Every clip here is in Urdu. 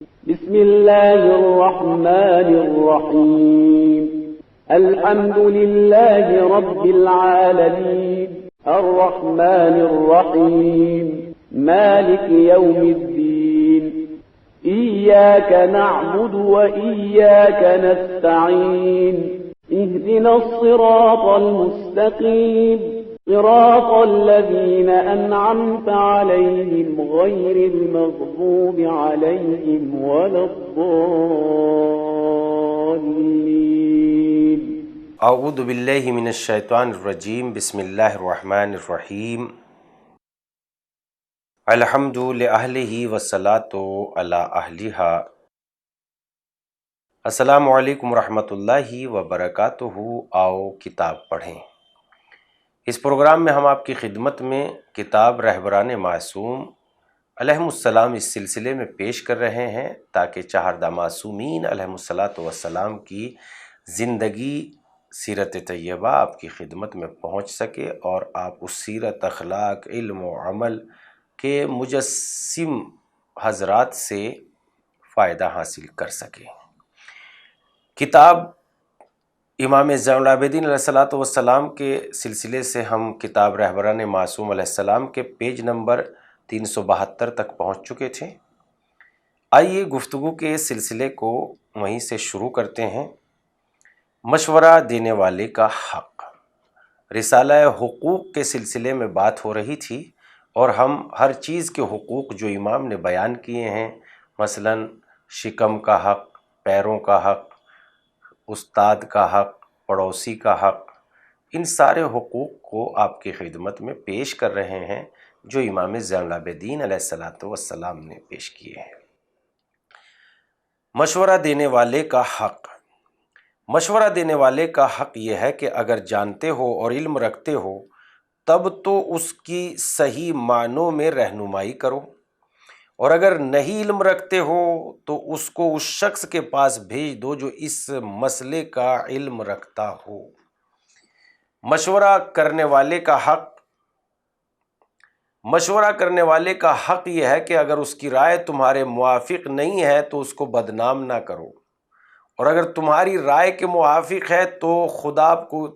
بسم الله الرحمن الرحيم الحمد لله رب العالمين الرحمن الرحيم مالك يوم الدين إياك نعبد وإياك نستعين اهدنا الصراط المستقيم صراط الذين أنعمت عليهم غير المغضوب عليهم ولا الضالين اعوذ باللہ من الشیطان الرجیم بسم اللہ الرحمن الرحیم الحمد لأہلہ والصلاۃ علی اہلہا۔ السلام علیکم ورحمۃ اللہ وبرکاتہ۔ آؤ کتاب پڑھیں۔ اس پروگرام میں ہم آپ کی خدمت میں کتاب رہبران معصوم علیہم السلام اس سلسلے میں پیش کر رہے ہیں تاکہ چہاردہ معصومین علیہم السلام کی زندگی سیرت طیبہ آپ کی خدمت میں پہنچ سکے اور آپ اس سیرت، اخلاق، علم و عمل کے مجسم حضرات سے فائدہ حاصل کر سکیں۔ کتاب امام زین العابدین علیہ السلام کے سلسلے سے ہم کتاب رہبران معصوم علیہ السلام کے پیج نمبر 372 تک پہنچ چکے تھے۔ آئیے گفتگو کے سلسلے کو وہیں سے شروع کرتے ہیں۔ مشورہ دینے والے کا حق، رسالہ حقوق کے سلسلے میں بات ہو رہی تھی اور ہم ہر چیز کے حقوق جو امام نے بیان کیے ہیں، مثلا شکم کا حق، پیروں کا حق، استاد کا حق، پڑوسی کا حق، ان سارے حقوق کو آپ کی خدمت میں پیش کر رہے ہیں جو امام زین العابدین علیہ السلام نے پیش کیے ہیں۔ مشورہ دینے والے کا حق، مشورہ دینے والے کا حق یہ ہے کہ اگر جانتے ہو اور علم رکھتے ہو تب تو اس کی صحیح معنوں میں رہنمائی کرو، اور اگر نہیں علم رکھتے ہو تو اس کو اس شخص کے پاس بھیج دو جو اس مسئلے کا علم رکھتا ہو۔ مشورہ کرنے والے کا حق، مشورہ کرنے والے کا حق یہ ہے کہ اگر اس کی رائے تمہارے موافق نہیں ہے تو اس کو بدنام نہ کرو، اور اگر تمہاری رائے کے موافق ہے تو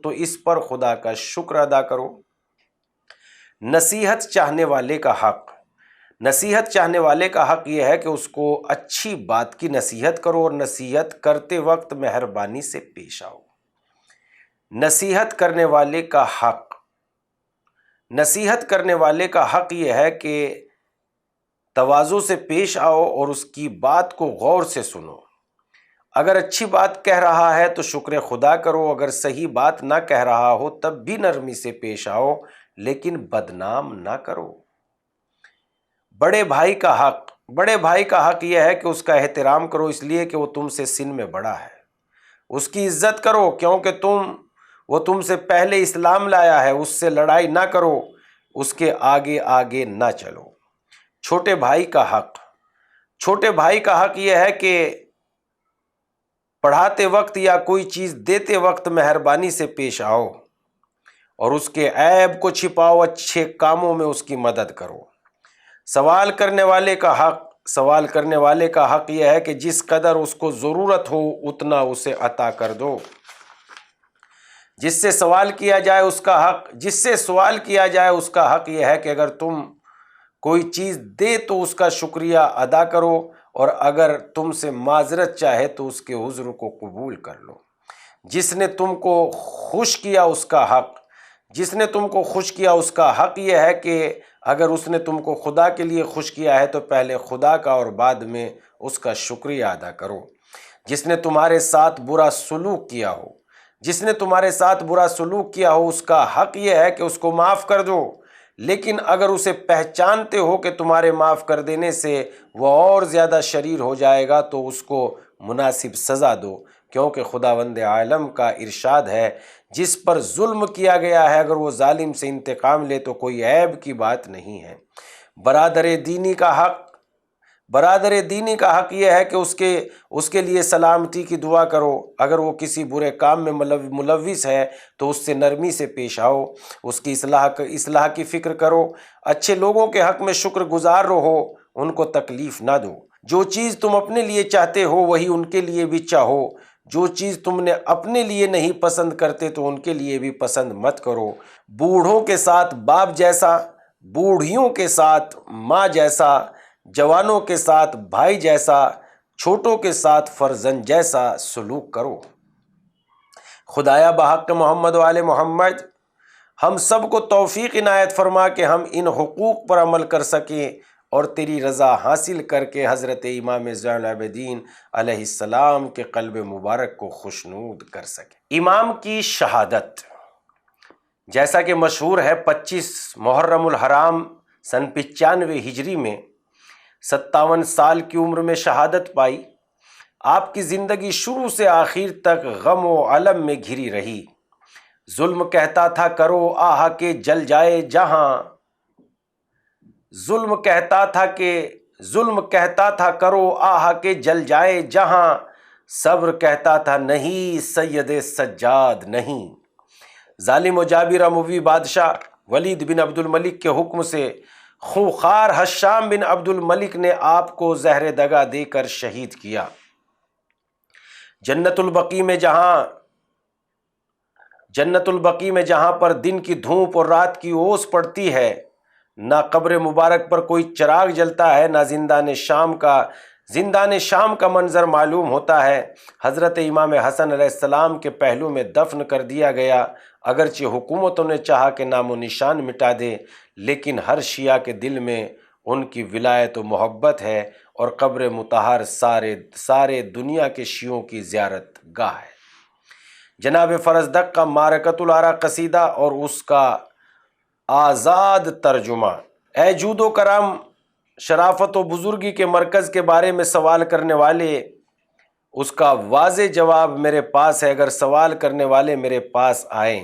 اس پر خدا کا شکر ادا کرو۔ نصیحت چاہنے والے کا حق، نصیحت چاہنے والے کا حق یہ ہے کہ اس کو اچھی بات کی نصیحت کرو اور نصیحت کرتے وقت مہربانی سے پیش آؤ۔ نصیحت کرنے والے کا حق، نصیحت کرنے والے کا حق یہ ہے کہ تواضع سے پیش آؤ اور اس کی بات کو غور سے سنو۔ اگر اچھی بات کہہ رہا ہے تو شکر خدا کرو، اگر صحیح بات نہ کہہ رہا ہو تب بھی نرمی سے پیش آؤ لیکن بدنام نہ کرو۔ بڑے بھائی کا حق، بڑے بھائی کا حق یہ ہے کہ اس کا احترام کرو اس لیے کہ وہ تم سے سن میں بڑا ہے۔ اس کی عزت کرو کیونکہ وہ تم سے پہلے اسلام لایا ہے۔ اس سے لڑائی نہ کرو، اس کے آگے آگے نہ چلو۔ چھوٹے بھائی کا حق، چھوٹے بھائی کا حق یہ ہے کہ پڑھاتے وقت یا کوئی چیز دیتے وقت مہربانی سے پیش آؤ اور اس کے عیب کو چھپاؤ، اچھے کاموں میں اس کی مدد کرو۔ سوال کرنے والے کا حق، سوال کرنے والے کا حق یہ ہے کہ جس قدر اس کو ضرورت ہو اتنا اسے عطا کر دو۔ جس سے سوال کیا جائے اس کا حق، جس سے سوال کیا جائے اس کا حق یہ ہے کہ اگر تم کوئی چیز دے تو اس کا شکریہ ادا کرو، اور اگر تم سے معذرت چاہے تو اس کے عذر کو قبول کر لو۔ جس نے تم کو خوش کیا اس کا حق، جس نے تم کو خوش کیا اس کا حق یہ ہے کہ اگر اس نے تم کو خدا کے لیے خوش کیا ہے تو پہلے خدا کا اور بعد میں اس کا شکریہ ادا کرو۔ جس نے تمہارے ساتھ برا سلوک کیا ہو، جس نے تمہارے ساتھ برا سلوک کیا ہو اس کا حق یہ ہے کہ اس کو معاف کر دو، لیکن اگر اسے پہچانتے ہو کہ تمہارے معاف کر دینے سے وہ اور زیادہ شریر ہو جائے گا تو اس کو مناسب سزا دو، کیونکہ خداوند عالم کا ارشاد ہے جس پر ظلم کیا گیا ہے اگر وہ ظالم سے انتقام لے تو کوئی عیب کی بات نہیں ہے۔ برادر دینی کا حق، برادر دینی کا حق یہ ہے کہ اس کے لیے سلامتی کی دعا کرو۔ اگر وہ کسی برے کام میں ملوث ہے تو اس سے نرمی سے پیش آؤ، اس کی اصلاح کی فکر کرو۔ اچھے لوگوں کے حق میں شکر گزار رہو، ان کو تکلیف نہ دو۔ جو چیز تم اپنے لیے چاہتے ہو وہی ان کے لیے بھی چاہو، جو چیز تم نے اپنے لیے نہیں پسند کرتے تو ان کے لیے بھی پسند مت کرو۔ بوڑھوں کے ساتھ باپ جیسا، بوڑھیوں کے ساتھ ماں جیسا، جوانوں کے ساتھ بھائی جیسا، چھوٹوں کے ساتھ فرزند جیسا سلوک کرو۔ خدایا بحق محمد و آل محمد ہم سب کو توفیق عنایت فرما کہ ہم ان حقوق پر عمل کر سکیں اور تیری رضا حاصل کر کے حضرت امام زین العابدین علیہ السلام کے قلب مبارک کو خوشنود کر سکیں۔ امام کی شہادت، جیسا کہ مشہور ہے، 25 محرم الحرام سن 95 ہجری میں 57 سال کی عمر میں شہادت پائی۔ آپ کی زندگی شروع سے آخر تک غم و الم میں گھری رہی۔ ظلم کہتا تھا کرو آہ کے جل جائے جہاں، ظلم کہتا تھا کرو آہ کے جل جائے جہاں، صبر کہتا تھا نہیں سید سجاد نہیں۔ ظالم و جابر اموی بادشاہ ولید بن عبد الملک کے حکم سے خونخوار حشام بن عبد الملک نے آپ کو زہر دگا دے کر شہید کیا۔ جنت البقیع میں جہاں پر دن کی دھوپ اور رات کی اوس پڑتی ہے، نہ قبر مبارک پر کوئی چراغ جلتا ہے، نہ زندان شام کا منظر معلوم ہوتا ہے۔ حضرت امام حسن علیہ السلام کے پہلو میں دفن کر دیا گیا۔ اگرچہ حکومتوں نے چاہا کہ نام و نشان مٹا دے، لیکن ہر شیعہ کے دل میں ان کی ولایت و محبت ہے، اور قبر مطہر سارے دنیا کے شیعوں کی زیارت گاہ ہے۔ جناب فرزدق کا معرکۃ العرا قصیدہ اور اس کا آزاد ترجمہ۔ اے جود و کرم، شرافت و بزرگی کے مرکز کے بارے میں سوال کرنے والے، اس کا واضح جواب میرے پاس ہے اگر سوال کرنے والے میرے پاس آئیں۔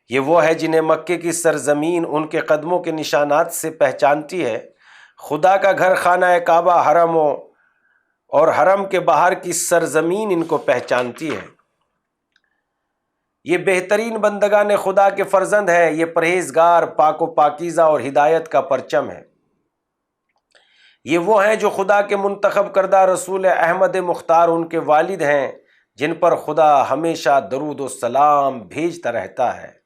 یہ وہ ہے جنہیں مکے کی سرزمین ان کے قدموں کے نشانات سے پہچانتی ہے۔ خدا کا گھر خانہ کعبہ، حرم اور حرم کے باہر کی سرزمین ان کو پہچانتی ہے۔ یہ بہترین بندگان خدا کے فرزند ہیں، یہ پرہیزگار، پاک و پاکیزہ اور ہدایت کا پرچم ہے۔ یہ وہ ہیں جو خدا کے منتخب کردہ رسول احمد مختار ان کے والد ہیں، جن پر خدا ہمیشہ درود و سلام بھیجتا رہتا ہے۔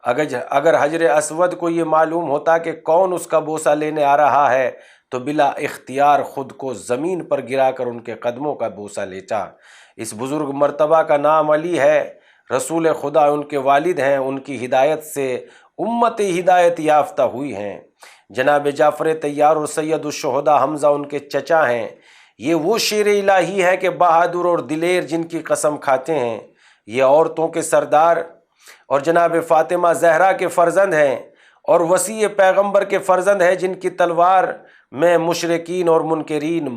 اگر حجر اسود کو یہ معلوم ہوتا کہ کون اس کا بوسہ لینے آ رہا ہے تو بلا اختیار خود کو زمین پر گرا کر ان کے قدموں کا بوسہ لیتا۔ اس بزرگ مرتبہ کا نام علی ہے، رسول خدا ان کے والد ہیں، ان کی ہدایت سے امت ہدایت یافتہ ہوئی ہیں۔ جناب جعفر طیار اور سید الشہداء حمزہ ان کے چچا ہیں۔ یہ وہ شیر الہی ہے کہ بہادر اور دلیر جن کی قسم کھاتے ہیں۔ یہ عورتوں کے سردار اور جناب فاطمہ زہرا کے فرزند ہیں، اور وسیع پیغمبر کے فرزند ہیں، جن کی تلوار میں مشرکین اور منکرین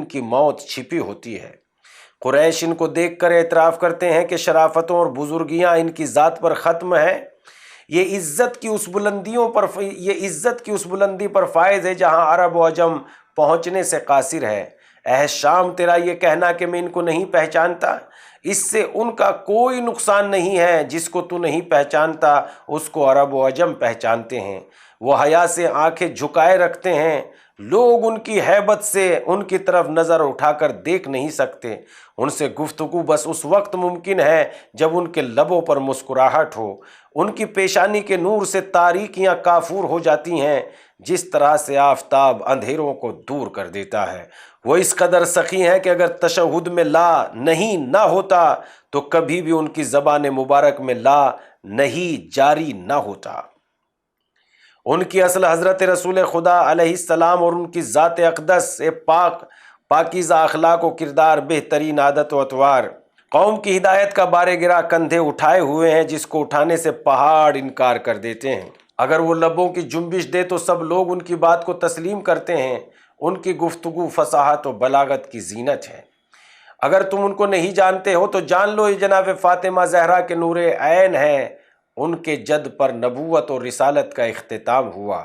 کی موت چھپی ہوتی ہے۔ قریش ان کو دیکھ کر اعتراف کرتے ہیں کہ شرافتوں اور بزرگیاں ان کی ذات پر ختم ہیں۔ یہ عزت کی اس بلندی پر فائز ہے جہاں عرب و عجم پہنچنے سے قاصر ہے۔ اے شام، تیرا یہ کہنا کہ میں ان کو نہیں پہچانتا، اس سے ان کا کوئی نقصان نہیں ہے۔ جس کو تو نہیں پہچانتا اس کو عرب و عجم پہچانتے ہیں۔ وہ حیا سے آنکھیں جھکائے رکھتے ہیں، لوگ ان کی ہیبت سے ان کی طرف نظر اٹھا کر دیکھ نہیں سکتے۔ ان سے گفتگو بس اس وقت ممکن ہے جب ان کے لبوں پر مسکراہٹ ہو۔ ان کی پیشانی کے نور سے تاریکیاں کافور ہو جاتی ہیں، جس طرح سے آفتاب اندھیروں کو دور کر دیتا ہے۔ وہ اس قدر سخی ہیں کہ اگر تشہد میں لا نہیں نہ ہوتا تو کبھی بھی ان کی زبان مبارک میں لا نہیں جاری نہ ہوتا۔ ان کی اصل حضرت رسول خدا علیہ السلام اور ان کی ذات اقدس پاکیزہ اخلاق و کردار، بہترین عادت و اطوار، قوم کی ہدایت کا بارے گرا کندھے اٹھائے ہوئے ہیں، جس کو اٹھانے سے پہاڑ انکار کر دیتے ہیں۔ اگر وہ لبوں کی جنبش دے تو سب لوگ ان کی بات کو تسلیم کرتے ہیں۔ ان کی گفتگو فصاحت و بلاغت کی زینت ہے۔ اگر تم ان کو نہیں جانتے ہو تو جان لو، یہ جناب فاطمہ زہرا کے نور عین ہیں۔ ان کے جد پر نبوت اور رسالت کا اختتام ہوا۔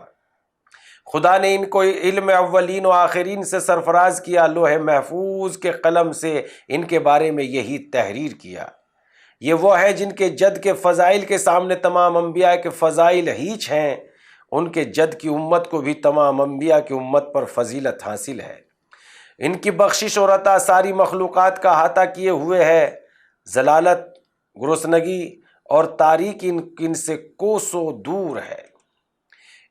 خدا نے ان کو علم اولین و آخرین سے سرفراز کیا، لوح محفوظ کے قلم سے ان کے بارے میں یہی تحریر کیا۔ یہ وہ ہے جن کے جد کے فضائل کے سامنے تمام انبیاء کے فضائل ہیچ ہیں۔ ان کے جد کی امت کو بھی تمام انبیاء کی امت پر فضیلت حاصل ہے۔ ان کی بخشش اور عطا ساری مخلوقات کا احاطہ کیے ہوئے ہے۔ ضلالت، گرسنگی اور تاریکی ان سے کوسوں دور ہے۔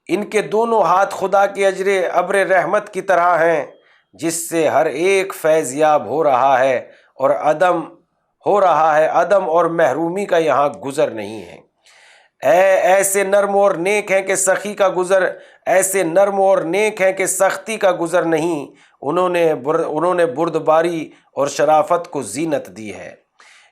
ان کے دونوں ہاتھ خدا کے ابر رحمت کی طرح ہیں، جس سے ہر ایک فیض یاب ہو رہا ہے اور عدم اور محرومی کا یہاں گزر نہیں ہے۔ ایسے نرم اور نیک ہیں کہ سخی کا گزر، ایسے نرم اور نیک ہیں کہ سختی کا گزر نہیں۔ انہوں نے بردباری اور شرافت کو زینت دی ہے۔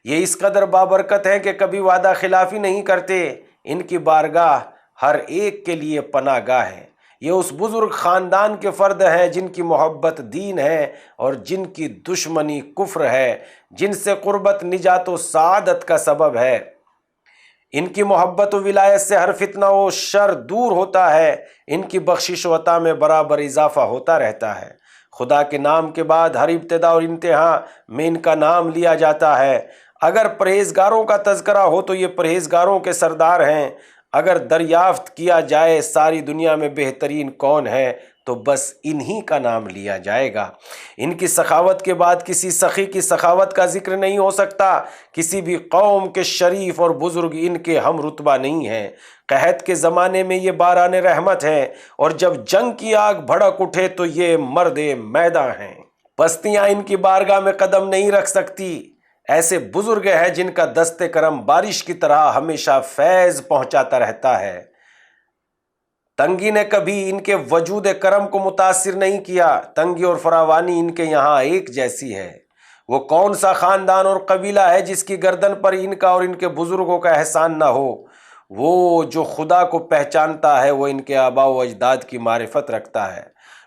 یہ اس قدر بابرکت ہیں کہ کبھی وعدہ خلافی نہیں کرتے۔ ان کی بارگاہ ہر ایک کے لیے پناہ گاہ ہے۔ یہ اس بزرگ خاندان کے فرد ہیں جن کی محبت دین ہے اور جن کی دشمنی کفر ہے، جن سے قربت نجات و سعادت کا سبب ہے۔ ان کی محبت و ولایت سے ہر فتنہ و شر دور ہوتا ہے۔ ان کی بخشش و عطا میں برابر اضافہ ہوتا رہتا ہے۔ خدا کے نام کے بعد ہر ابتدا اور انتہا میں ان کا نام لیا جاتا ہے۔ اگر پرہیزگاروں کا تذکرہ ہو تو یہ پرہیزگاروں کے سردار ہیں۔ اگر دریافت کیا جائے ساری دنیا میں بہترین کون ہے تو بس انہی کا نام لیا جائے گا۔ ان کی سخاوت کے بعد کسی سخی کی سخاوت کا ذکر نہیں ہو سکتا۔ کسی بھی قوم کے شریف اور بزرگ ان کے ہم رتبہ نہیں ہیں۔ قحط کے زمانے میں یہ باران رحمت ہیں، اور جب جنگ کی آگ بھڑک اٹھے تو یہ مرد میداں ہیں۔ پستیاں ان کی بارگاہ میں قدم نہیں رکھ سکتی۔ ایسے بزرگ ہیں جن کا دست کرم بارش کی طرح ہمیشہ فیض پہنچاتا رہتا ہے۔ تنگی نے کبھی ان کے وجود کرم کو متاثر نہیں کیا۔ تنگی اور فراوانی ان کے یہاں ایک جیسی ہے۔ وہ کون سا خاندان اور قبیلہ ہے جس کی گردن پر ان کا اور ان کے بزرگوں کا احسان نہ ہو؟ وہ جو خدا کو پہچانتا ہے وہ ان کے آباء و اجداد کی معرفت رکھتا ہے۔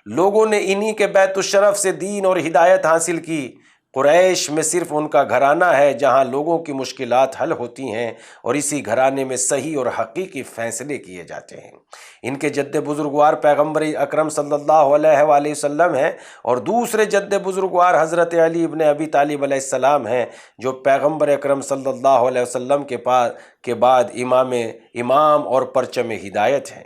لوگوں نے انہی کے بیت الشرف سے دین اور ہدایت حاصل کی۔ قریش میں صرف ان کا گھرانہ ہے جہاں لوگوں کی مشکلات حل ہوتی ہیں، اور اسی گھرانے میں صحیح اور حقیقی فیصلے کیے جاتے ہیں۔ ان کے جد بزرگوار پیغمبر اکرم صلی اللہ علیہ وآلہ وسلم ہیں، اور دوسرے جد بزرگوار حضرت علی ابن ابی طالب علیہ السلام ہیں، جو پیغمبر اکرم صلی اللہ علیہ وسلم کے بعد امام اور پرچم ہدایت ہیں۔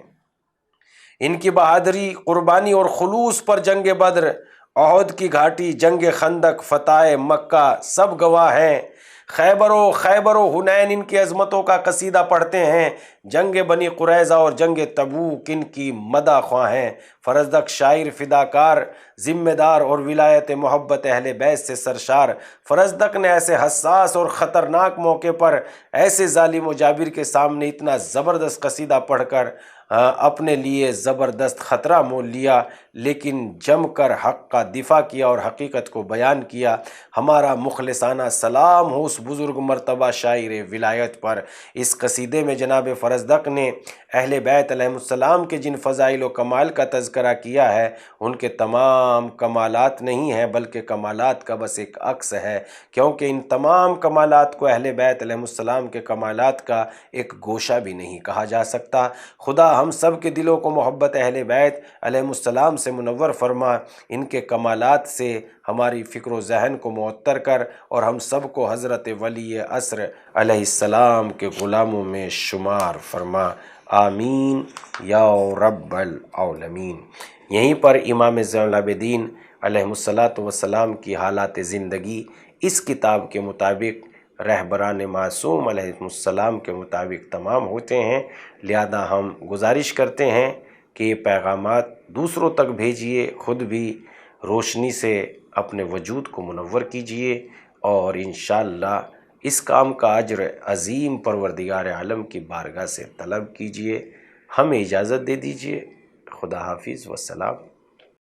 ان کی بہادری، قربانی اور خلوص پر جنگ بدر، احد کی گھاٹی، جنگ خندق، فتح مکہ سب گواہ ہیں۔ خیبر و حنین ان کی عظمتوں کا قصیدہ پڑھتے ہیں۔ جنگ بنی قریظہ اور جنگ تبوک ان کی مدح خواہ ہیں۔ فرزدق شاعر، فداکار، ذمہ دار اور ولایت محبت اہل بیت سے سرشار فرزدق نے ایسے حساس اور خطرناک موقع پر ایسے ظالم و جابر کے سامنے اتنا زبردست قصیدہ پڑھ کر اپنے لیے زبردست خطرہ مول لیا، لیکن جم کر حق کا دفاع کیا اور حقیقت کو بیان کیا۔ ہمارا مخلصانہ سلام ہو اس بزرگ مرتبہ شاعر ولایت پر۔ اس قصیدے میں جناب فرزدق نے اہل بیت علیہ السلام کے جن فضائل و کمال کا تذکرہ کیا ہے ان کے تمام کمالات نہیں ہیں، بلکہ کمالات کا بس ایک عکس ہے، کیونکہ ان تمام کمالات کو اہل بیت علیہ السلام کے کمالات کا ایک گوشہ بھی نہیں کہا جا سکتا۔ خدا ہم سب کے دلوں کو محبت اہل بیت علیہ السلام سے منور فرما، ان کے کمالات سے ہماری فکر و ذہن کو معطر کر، اور ہم سب کو حضرت ولی عصر علیہ السلام کے غلاموں میں شمار فرما۔ آمین یا رب العالمین۔ یہیں پر امام زین العابدین علیہ السلام کی حالات زندگی اس کتاب کے مطابق رہبران معصوم علیہ السلام کے مطابق تمام ہوتے ہیں، لہذا ہم گزارش کرتے ہیں کہ یہ پیغامات دوسروں تک بھیجیے، خود بھی روشنی سے اپنے وجود کو منور کیجیے، اور انشاءاللہ اس کام کا اجر عظیم پروردگار عالم کی بارگاہ سے طلب کیجیے۔ ہمیں اجازت دے دیجیے۔ خدا حافظ والسلام۔